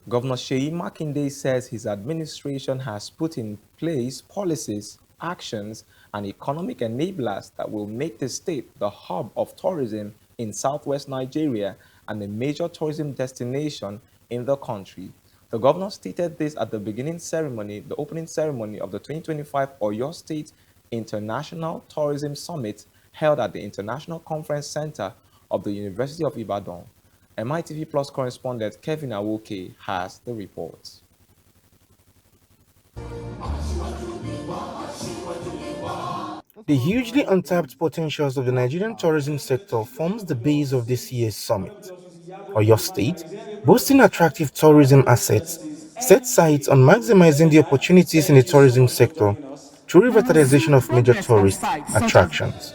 Governor Sheyi Makinde says his administration has put in place policies, actions, and economic enablers that will make the state the hub of tourism in southwest Nigeria and a major tourism destination in the country. The governor stated this at the opening ceremony of the 2025 Oyo State International Tourism Summit held at the International Conference Center of the University of Ibadan. MITV Plus correspondent Kevin Awoke has the report. The hugely untapped potentials of the Nigerian tourism sector forms the base of this year's summit. Oyo State, boasting attractive tourism assets, set sights on maximizing the opportunities in the tourism sector through revitalization of major tourist attractions.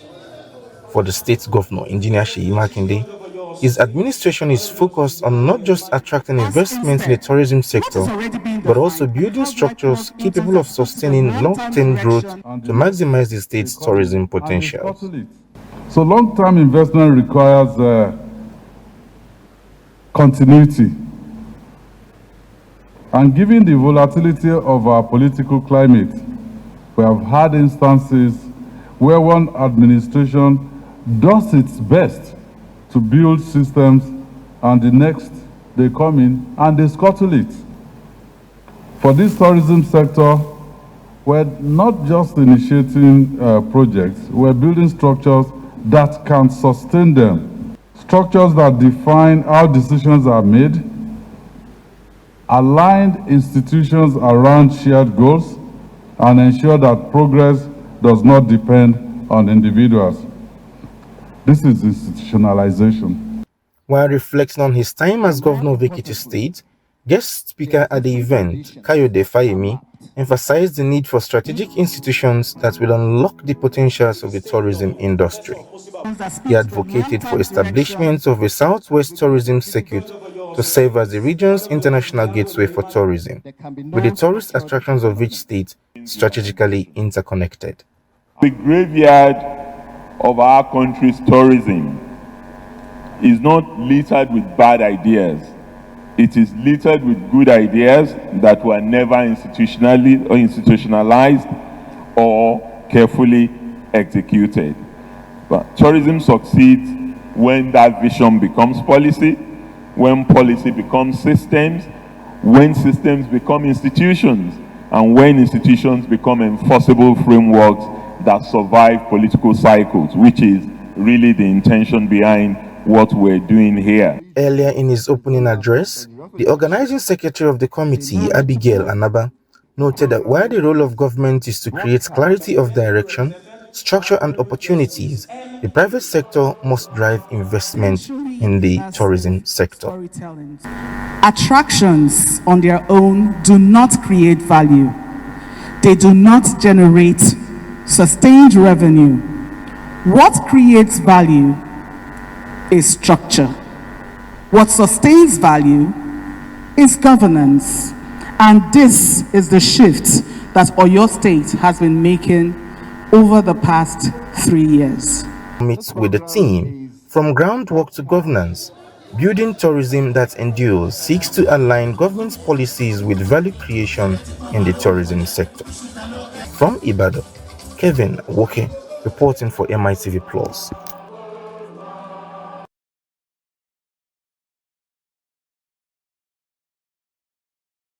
For the state's governor, Engineer Sheyi Makinde, his administration is focused on not just attracting investments in the tourism sector, but also building structures capable of sustaining long-term growth to maximize the state's tourism potential. So long-term investment requires continuity. And given the volatility of our political climate, we have had instances where one administration does its best to build systems and the next they come in and they scuttle it. For this tourism sector, we're not just initiating projects, we're building structures that can sustain them. Structures that define how decisions are made, aligned institutions around shared goals, and ensure that progress does not depend on individuals. This is institutionalization. While reflecting on his time as governor of Ekiti State, guest speaker at the event, Kayode Fayemi, emphasized the need for strategic institutions that will unlock the potentials of the tourism industry. He advocated for establishment of a Southwest Tourism Circuit to serve as the region's international gateway for tourism, with the tourist attractions of each state strategically interconnected. The graveyard of our country's tourism is not littered with bad ideas. It is littered with good ideas that were never institutionalized or carefully executed. But tourism succeeds when that vision becomes policy, when policy becomes systems, when systems become institutions, and when institutions become enforceable frameworks that survive political cycles, which is really the intention behind what we're doing here. Earlier in his opening address, the organizing secretary of the committee, Abigail Anaba, noted that while the role of government is to create clarity of direction, structure and opportunities, the private sector must drive investment in the tourism sector. Attractions on their own do not create value. They do not generate sustained revenue. What creates value is structure. What sustains value is governance. And this is the shift that Oyo State has been making over the past 3 years. Meets with the team, from groundwork to governance, building tourism that endures seeks to align government's policies with value creation in the tourism sector. From Ibadan, Kevin Awoke, reporting for MITV Plus.